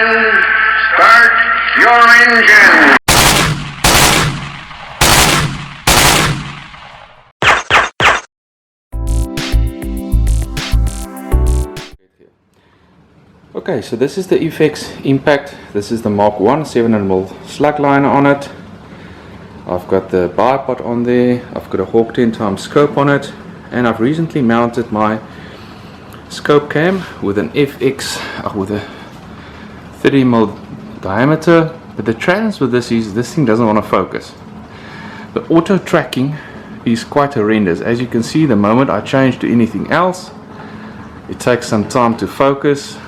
and start your engine. Okay, so this is the FX Impact. This is the Mark 1 700mm slug liner on it. I've got the bipod on there. I've got a Hawk 10x scope on it, and I've recently mounted my scope cam with an FX with a 30mm diameter. But the challenge with this is this thing doesn't want to focus. The auto tracking is quite horrendous. As you can see, the moment I change to anything else, it takes some time to focus,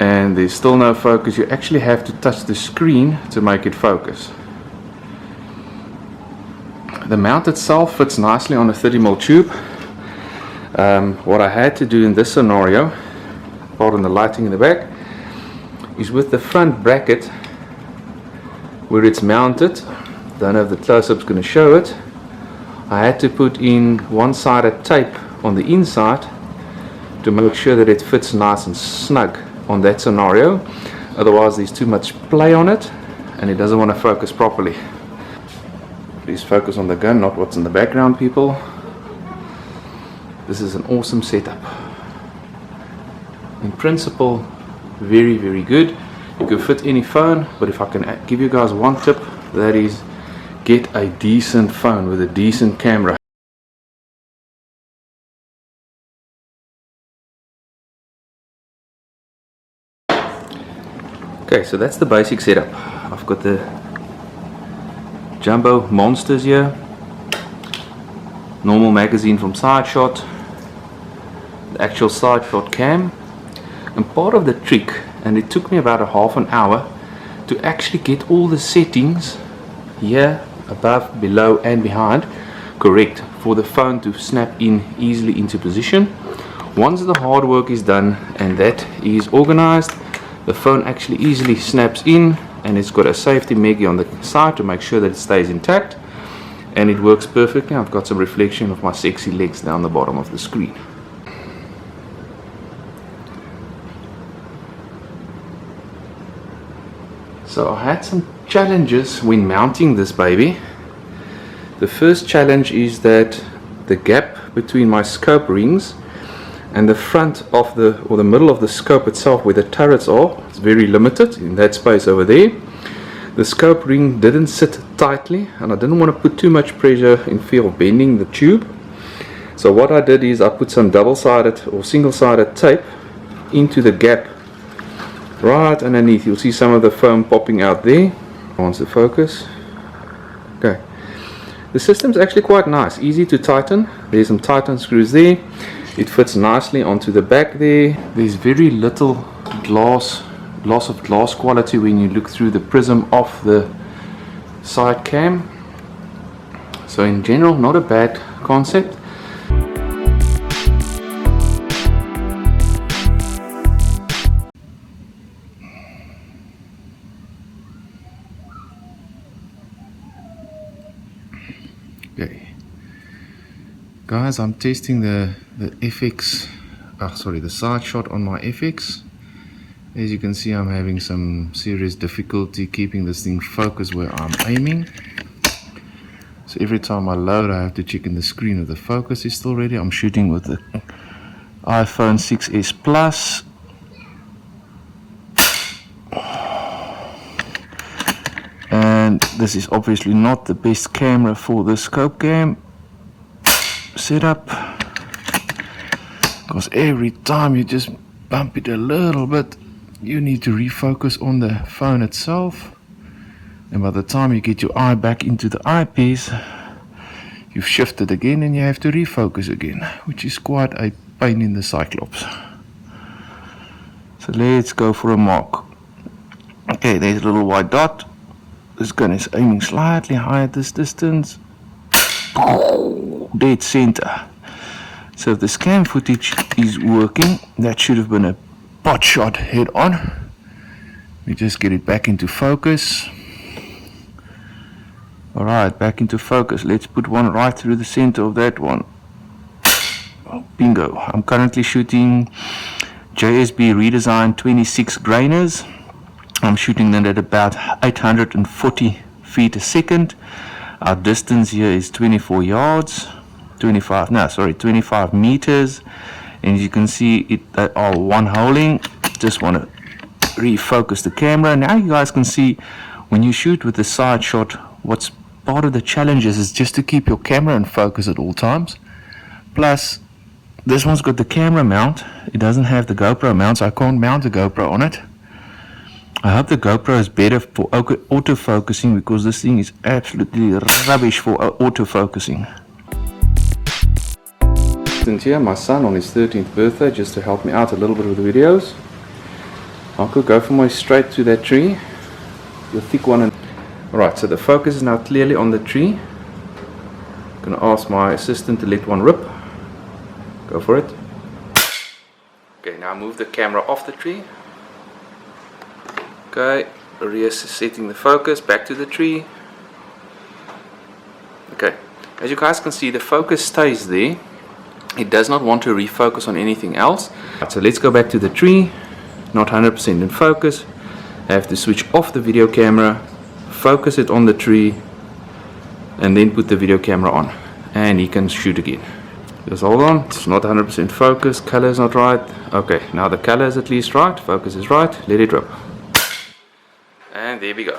and there's still no focus. You actually have to touch the screen to make it focus. The mount itself fits nicely on a 30mm tube. What I had to do in this scenario, pardon the lighting in the back, is with the front bracket where it's mounted, don't know if the close-up's going to show it, I had to put in one-sided tape on the inside to make sure that it fits nice and snug on that scenario. Otherwise there's too much play on it and it doesn't want to focus properly. Please focus on the gun, not what's in the background, people. This is an awesome setup. In principle, very, very good. You can fit any phone, but if I can give you guys one tip, that is get a decent phone with a decent camera. Okay, so that's the basic setup. I've got the jumbo monsters here, normal magazine from Sideshot, the actual Sideshot cam, and part of the trick, and it took me about a half an hour to actually get all the settings here, above, below and behind correct for the phone to snap in easily into position. Once the hard work is done and that is organized, the phone actually easily snaps in, and it's got a safety meggie on the side to make sure that it stays intact, and it works perfectly. I've got some reflection of my sexy legs down the bottom of the screen. So I had some challenges when mounting this baby. The first challenge is that the gap between my scope rings and the front of the, or the middle of the scope itself where the turrets are, it's very limited in that space over there. The scope ring didn't sit tightly, and I didn't want to put too much pressure in fear of bending the tube. So what I did is I put some double-sided or single-sided tape into the gap right underneath. You'll see some of the foam popping out there. Wants to focus. Okay. The system's actually quite nice, easy to tighten. There's some tighten screws there. It fits nicely onto the back there. There's very little loss of glass quality when you look through the prism of the side cam. So in general, not a bad concept. Okay. Guys, I'm testing the FX, the Sideshot on my FX. As you can see, I'm having some serious difficulty keeping this thing focused where I'm aiming. So every time I load, I have to check in the screen if the focus is still ready. I'm shooting with the iPhone 6s Plus. And this is obviously not the best camera for the scope cam setup, because every time you just bump it a little bit, you need to refocus on the phone itself, and by the time you get your eye back into the eyepiece, you've shifted again and you have to refocus again, which is quite a pain in the cyclops. So let's go for a mark. Okay, there's a little white dot. This gun is aiming slightly high at this distance. Dead center. So if the scan footage is working, that should have been a pot shot head on. We just get it back into focus. Alright, back into focus. Let's put one right through the center of that one. Oh, bingo. I'm currently shooting JSB redesigned 26 grainers. I'm shooting them at about 840 feet a second. Our distance here is 24 yards, 25 meters, and as you can see they are one holing. Just want to refocus the camera. Now you guys can see when you shoot with the side shot, what's part of the challenges is just to keep your camera in focus at all times. Plus this one's got the camera mount, it doesn't have the GoPro mount, so I can't mount the GoPro on it. I hope the GoPro is better for autofocusing, because this thing is absolutely rubbish for autofocusing. Here, my son on his 13th birthday, just to help me out a little bit with the videos. I could go from straight to that tree, the thick one. Alright, so the focus is now clearly on the tree. I'm going to ask my assistant to let one rip. Go for it. Okay, now move the camera off the tree. Okay, resetting the focus back to the tree. Okay, as you guys can see, the focus stays there. It does not want to refocus on anything else. So let's go back to the tree. Not 100% in focus. I have to switch off the video camera, focus it on the tree, and then put the video camera on, and he can shoot again. Just hold on, it's not 100% focus, color is not right. Okay, now the color is at least right, focus is right, let it rip. And there we go.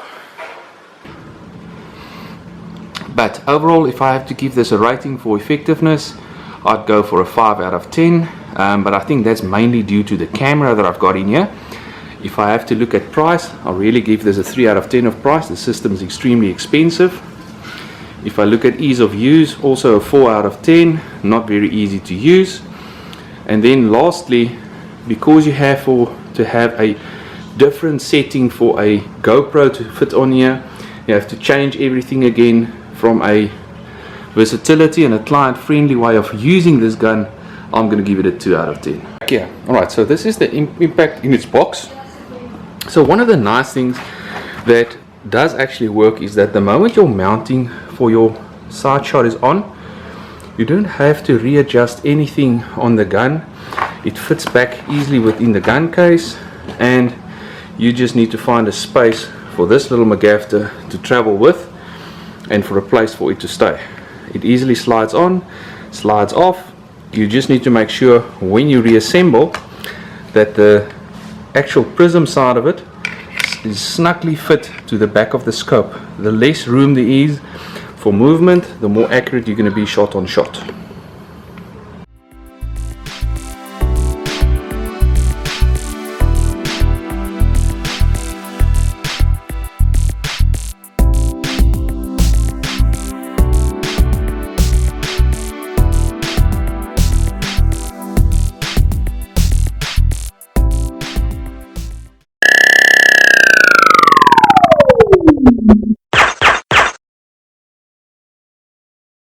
But overall, if I have to give this a rating for effectiveness, I'd go for a 5 out of 10. But I think that's mainly due to the camera that I've got in here. If I have to look at price, I'll really give this a 3 out of 10 of price. The system is extremely expensive. If I look at ease of use, also a 4 out of 10, not very easy to use. And then lastly, because you have to have a different setting for a GoPro to fit on here, you have to change everything again. From a versatility and a client friendly way of using this gun, I'm going to give it a 2 out of 10. Okay, alright, so this is the impact in its box. So one of the nice things that does actually work is that the moment your mounting for your side shot is on, you don't have to readjust anything on the gun. It fits back easily within the gun case, and you just need to find a space for this little McGaff to travel with, and for a place for it to stay. It easily slides on, slides off. You just need to make sure when you reassemble that the actual prism side of it is snugly fit to the back of the scope. The less room there is for movement, the more accurate you're going to be shot on shot.